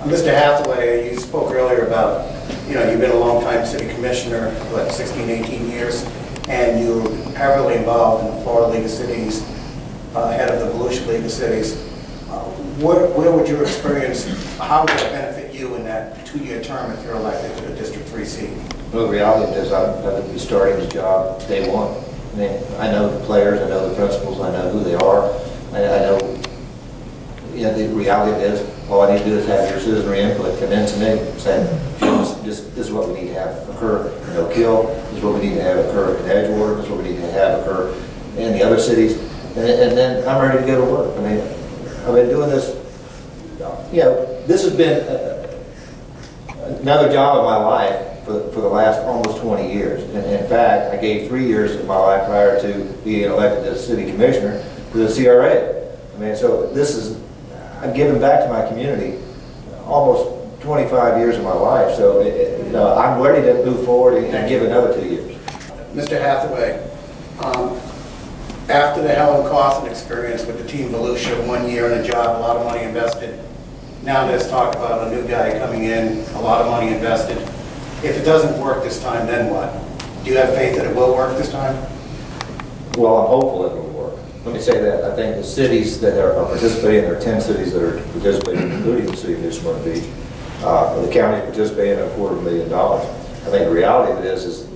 Mr. Hathaway, you spoke earlier about, you've been a long-time city commissioner, what, 16, 18 years, and you're heavily involved in the Florida League of Cities, head of the Volusia League of Cities. Where would your experience, how would that benefit you in that 2-year term if you're elected to the District 3 seat? Well, the reality is I would be starting the job day one. I mean, I know the players, I know the principals, I know who they are. I know, the reality is, all I need to do is have your citizenry input come in to me saying, this is what we need to have occur in Oak Hill, this is what we need to have occur in Edgewater, this is what we need to have occur in the other cities, and then I'm ready to go to work. I mean, I've been doing this, this has been another job of my life for the last almost 20 years. And in fact, I gave 3 years of my life prior to being elected as city commissioner to the CRA. I mean, so this is, I've given back to my community almost 25 years of my life. So, I'm ready to move forward and give another 2 years. Mr. Hathaway, after the Helen Cawthon experience with the Team Volusia, 1 year in a job, a lot of money invested. Now there's talk about a new guy coming in, a lot of money invested. If it doesn't work this time, then what? Do you have faith that it will work this time? Well, I'm hopeful it will work. Let me say that. I think the cities that are participating, there are 10 cities that are participating, including the city of New Smyrna Beach. The county is participating in $250,000. I think the reality of it is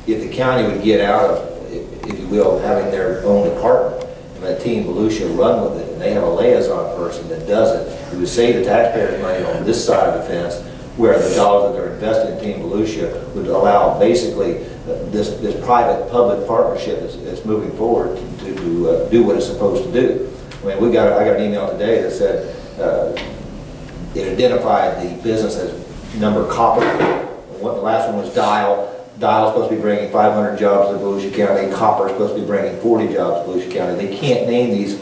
if the county would get out of, if you will, having their own department and let Team Volusia run with it, and they have a liaison person that does it, who would save the taxpayers money on this side of the fence, where the dollars that are invested in Team Volusia would allow basically this private-public partnership that's moving forward to do what it's supposed to do. I mean, I got an email today that said it identified the business as number copper. The last one was Dial. Dial is supposed to be bringing 500 jobs to Volusia County. Copper is supposed to be bringing 40 jobs to Volusia County. They can't name these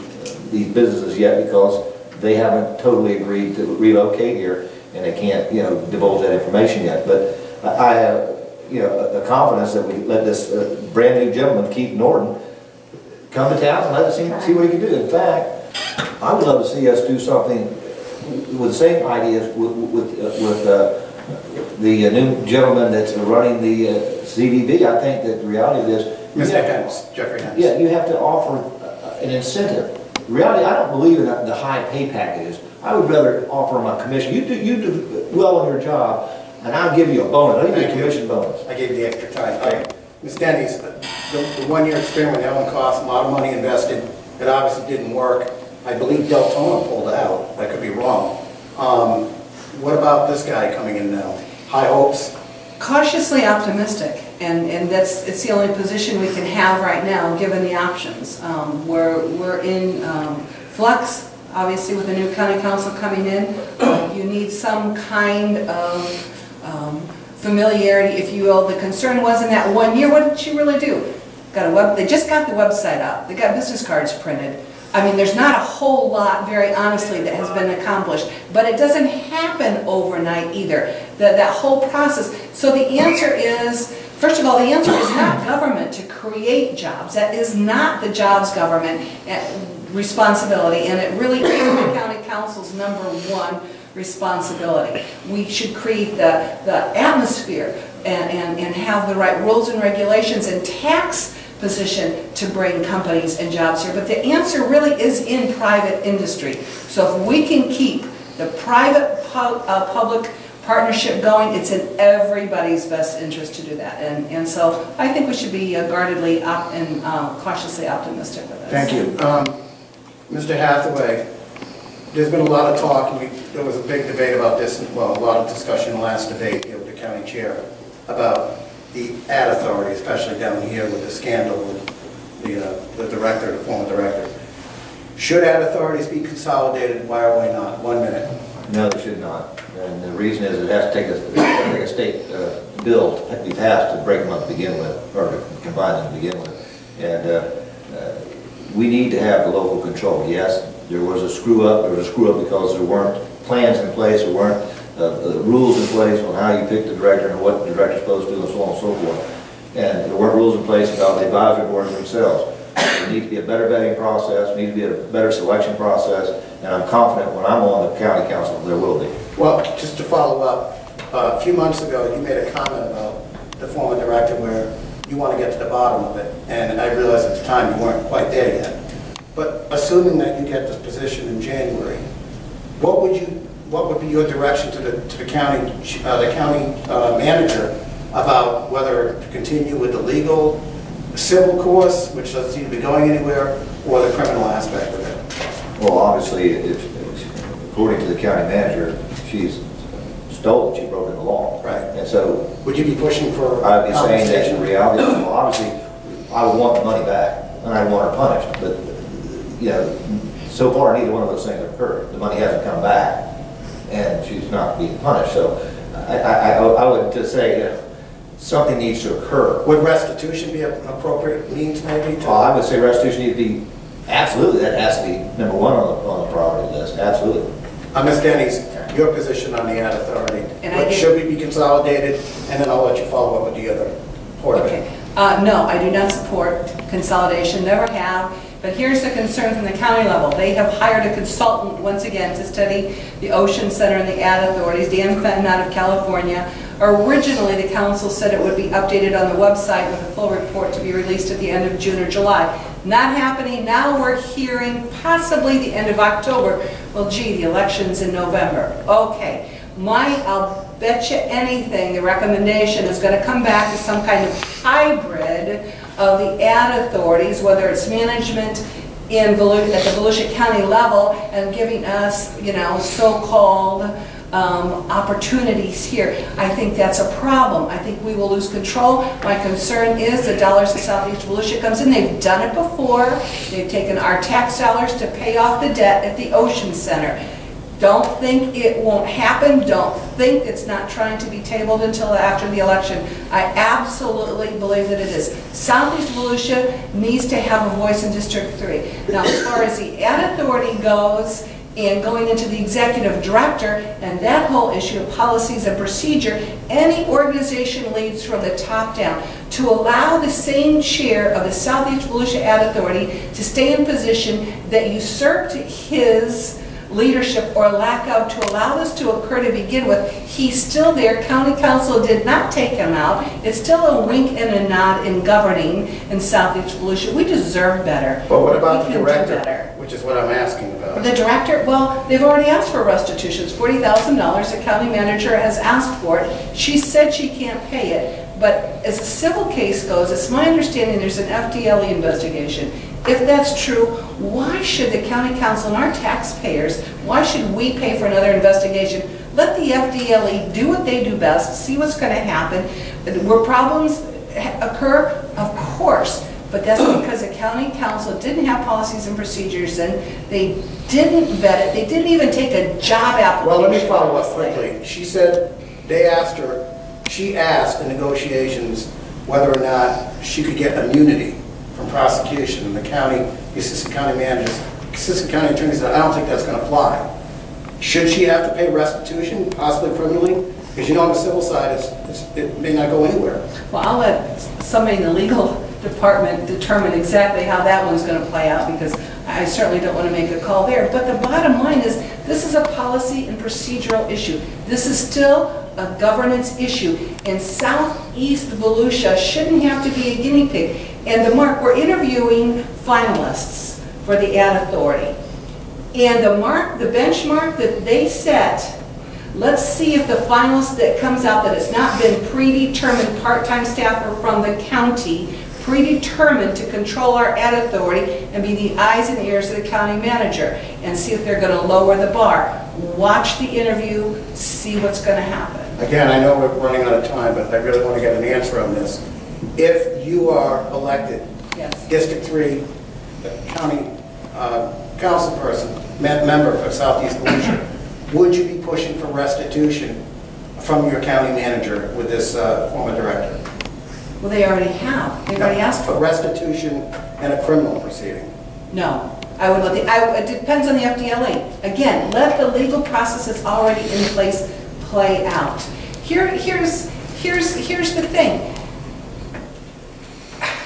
businesses yet because they haven't totally agreed to relocate here, and they can't, divulge that information yet. But I have, the confidence that we let this brand new gentleman, Keith Norton, come to town and let us see what he can do. In fact, I would love to see us do something with the same ideas with the new gentleman that's running the CDB. I think that the reality of this, Mr. Hens, Jeffrey Hens. Yeah, you have to offer an incentive. In reality, I don't believe in the high pay packages. I would rather offer them a commission. You do well on your job, and I'll give you a bonus. I'll give you a commission bonus. I gave you the extra time. Ms. Denny's, the 1-year experiment with Helen Cawthon, a lot of money invested. It obviously didn't work. I believe Deltona pulled out. I could be wrong. What about this guy coming in now? High hopes? Cautiously optimistic, and it's the only position we can have right now, given the options. We're in flux, obviously, with the new county council coming in. You need some kind of familiarity, if you will. The concern was in that 1 year, what did she really do? They just got the website up. They got business cards printed. I mean, there's not a whole lot, very honestly, that has been accomplished. But it doesn't happen overnight either, that whole process. So the answer is, first of all, the answer is not government to create jobs. That is not the jobs government responsibility, and it really is the county council's #1 responsibility. We should create the atmosphere and have the right rules and regulations and tax position to bring companies and jobs here. But the answer really is in private industry. So if we can keep the private-public partnership going, it's in everybody's best interest to do that. And so I think we should be guardedly and cautiously optimistic with this. Thank you. Mr. Hathaway, there's been a lot of talk, and there was a big debate about this, well, a lot of discussion in the last debate here with the county chair about the ad authority, especially down here with the scandal with the director, the former director. Should ad authorities be consolidated? Why or why not? 1 minute. No, they should not. And the reason is it has to take a state bill to be passed to break them up to begin with, or to combine them to begin with. And we need to have the local control. Yes, there was a screw up. There was a screw up because there weren't plans in place, there weren't rules in place on how you pick the director and what the director's supposed to do and so on and so forth. And there weren't rules in place about the advisory boards themselves. There needs to be a better vetting process, there needs to be a better selection process, and I'm confident when I'm on the county council, there will be. Well, just to follow up, a few months ago, you made a comment about the former director where you want to get to the bottom of it, and I realized at the time you weren't quite there yet. But assuming that you get this position in January, what would be your direction to the county manager about whether to continue with the legal, civil course, which doesn't seem to be going anywhere, or the criminal aspect of it? Well, obviously, according to the county manager, she's stolen, she broke the law. Right. And so, would you be pushing for I'd be saying that in compensation? reality, well, obviously, I would want the money back, and I want her punished, but, you know, so far, neither one of those things have occurred. The money hasn't come back, and she's not being punished. So I would just say something needs to occur. Would restitution be an appropriate means maybe to? I would say restitution needs to be, absolutely, that has to be number one on the priority list, absolutely. Ms. Denny's, your position on the ad authority. And should we be consolidated? And then I'll let you follow up with the other part of it. Okay. No, I do not support consolidation, never have. But here's the concern from the county level. They have hired a consultant, once again, to study the Ocean Center and the ad authorities, Dan Fenton out of California. Originally, the council said it would be updated on the website with a full report to be released at the end of June or July. Not happening. Now we're hearing possibly the end of October. Well, gee, the election's in November. Okay. I'll bet you anything the recommendation is going to come back to some kind of hybrid of the ad authorities, whether it's management at the Volusia County level and giving us, you know, so-called opportunities here. I think that's a problem. I think we will lose control. My concern is the dollars to Southeast Volusia comes in. They've done it before. They've taken our tax dollars to pay off the debt at the Ocean Center. Don't think it won't happen. Don't think it's not trying to be tabled until after the election. I absolutely believe that it is. Southeast Volusia needs to have a voice in District 3. Now, as far as the ad authority goes, and going into the executive director and that whole issue of policies and procedure, any organization leads from the top down. To allow the same chair of the Southeast Volusia Ad Authority to stay in position that usurped his leadership or lack of, to allow this to occur to begin with, he's still there. County Council did not take him out. It's still a wink and a nod in governing in Southeast Volusia. We deserve better. But what about We the can do director, better. which is what I'm asking about? The director, well, they've already asked for restitutions, $40,000. The county manager has asked for it. She said she can't pay it. But as a civil case goes, it's my understanding there's an FDLE investigation. If that's true, why should the county council and our taxpayers, why should we pay for another investigation? Let the FDLE do what they do best, see what's going to happen. Where problems occur, of course. But that's because the county council didn't have policies and procedures and they didn't vet it. They didn't even take a job application. Well, let me follow up quickly. She said they asked her, she asked in negotiations whether or not she could get immunity from prosecution. And the county, the assistant county managers, assistant county attorney said, I don't think that's going to fly. Should she have to pay restitution, possibly criminally? Because you know on the civil side, it may not go anywhere. Well, I'll let somebody in the legal department determine exactly how that one's going to play out, because I certainly don't want to make a call there. But the bottom line is, this is a policy and procedural issue. This is still a governance issue, and Southeast Volusia shouldn't have to be a guinea pig. And we're interviewing finalists for the ad authority. And the benchmark that they set, let's see if the finalist that comes out that has not been predetermined part-time staffer from the county, predetermined to control our ad authority and be the eyes and ears of the county manager, and see if they're going to lower the bar. Watch the interview, see what's going to happen. Again, I know we're running out of time, but I really want to get an answer on this. If you are elected, Yes. District 3, county council person, member for Southeast Volusia, would you be pushing for restitution from your county manager with this former director? Well, they already have. They've already asked for For restitution and a criminal proceeding? No. I would let it depends on the FDLE. Again, let the legal process that's already in place play out. Here's the thing.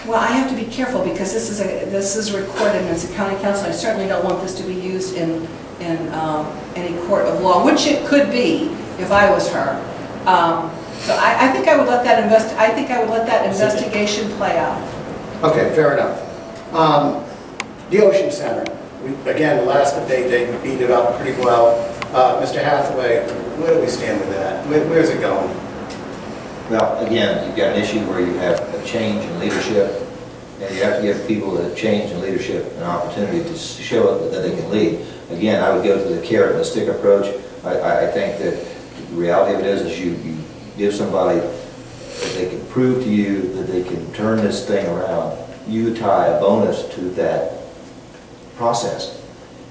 Well, I have to be careful because this is recorded and it's a county council. I certainly don't want this to be used in any court of law, which it could be if I was her. So I think I would let that investigation play out. Okay, fair enough. The Ocean Center, again, the last debate, they beat it up pretty well. Mr. Hathaway, where do we stand with that? Where's it going? Well, again, you've got an issue where you have a change in leadership, and you have to give people that change in leadership an opportunity to show that they can lead. Again, I would go to the carrot and the stick approach. I think that the reality of it is you give somebody that they can prove to you that they can turn this thing around. You tie a bonus to that process.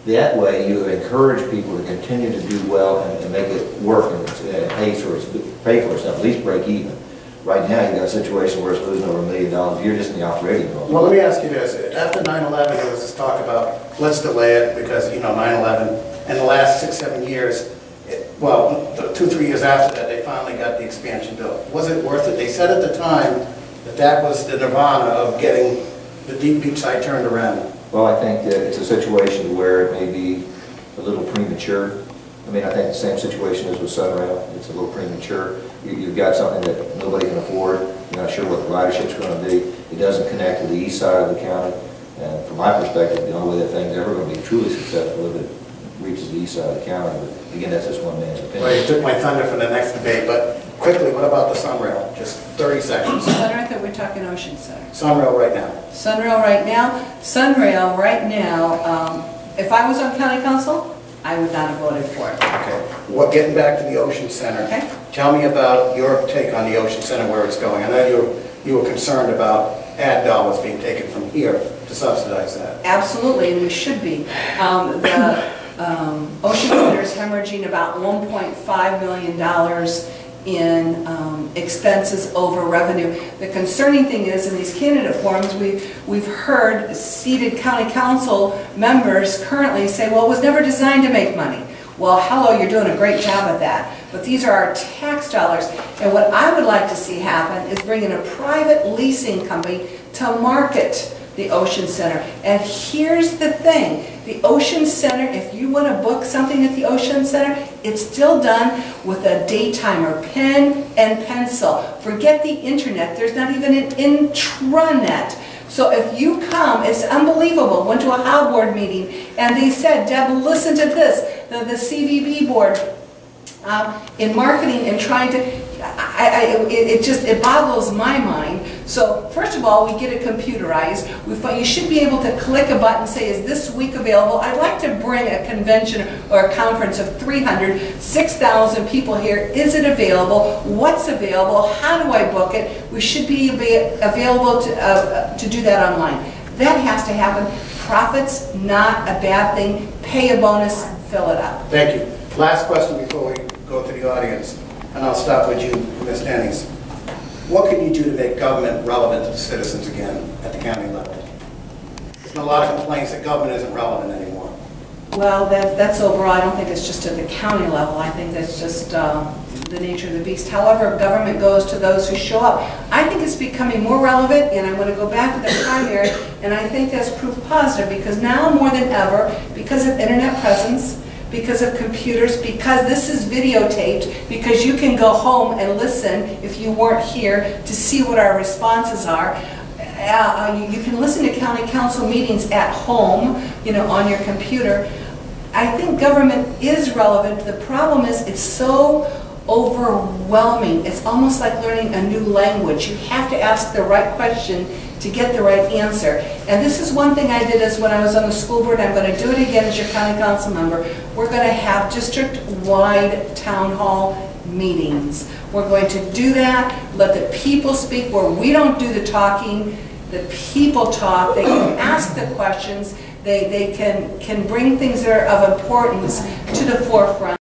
That way you encourage people to continue to do well and make it work and pay for itself, at least break even. Right now you've got a situation where it's losing over $1 million. You're just in the operating mode. Well, let me ask you this. After 9/11, there was this talk about, let's delay it because, 9/11, and the last 6, 7 years, 2, 3 years after that, they finally got the expansion built. Was it worth it? They said at the time that that was the nirvana of getting the deep beach site turned around. Well, I think that it's a situation where it may be a little premature. I mean, I think the same situation is with Sunrail. It's a little premature. You've got something that nobody can afford. You're not sure what the ridership's going to be. It doesn't connect to the east side of the county. And from my perspective, the only way that thing's ever going to be truly successful if it reaches the east side of the county. But again, that's just one man's opinion. Well, you took my thunder for the next debate, but quickly, what about the Sunrail? Just 30 seconds. I thought we're talking Ocean Center. Sunrail right now. Sunrail right now. Sunrail right now. If I was on county council, I would not have voted for it. Okay. Getting back to the Ocean Center. Okay. Tell me about your take on the Ocean Center, where it's going. I know you were concerned about ad dollars being taken from here to subsidize that. Absolutely, and we should be. The Ocean Center is hemorrhaging about $1.5 million in expenses over revenue. The concerning thing is, in these candidate forums, we've heard seated county council members currently say, well, it was never designed to make money. Well, hello, you're doing a great job at that. But these are our tax dollars. And what I would like to see happen is bring in a private leasing company to market the Ocean Center. And here's the thing. The Ocean Center, if you want to book something at the Ocean Center, it's still done with a daytimer, pen and pencil. Forget the internet. There's not even an intranet. So if you come, it's unbelievable. Went to a HOW board meeting and they said, Deb, listen to this. The CVB board in marketing and trying to, it boggles my mind. So first of all, we get it computerized. You should be able to click a button and say, is this week available? I'd like to bring a convention or a conference of 300, 6,000 people here. Is it available? What's available? How do I book it? We should be available to do that online. That has to happen. Profits, not a bad thing. Pay a bonus, fill it up. Thank you. Last question before we go to the audience, and I'll start with you, Ms. Dennis. What can you do to make government relevant to the citizens again at the county level? There's been a lot of complaints that government isn't relevant anymore. Well, that's overall. I don't think it's just at the county level. I think that's just the nature of the beast. However, government goes to those who show up. I think it's becoming more relevant, and I want to go back to the primary, and I think that's proof positive because now more than ever, because of internet presence, because of computers, because this is videotaped, because you can go home and listen if you weren't here to see what our responses are. You can listen to county council meetings at home, on your computer. I think government is relevant. The problem is it's so overwhelming. It's almost like learning a new language. You have to ask the right question to get the right answer. And this is one thing I did is when I was on the school board, I'm going to do it again as your county council member. We're going to have district-wide town hall meetings. We're going to do that, let the people speak where we don't do the talking. The people talk, they can ask the questions, they can bring things that are of importance to the forefront.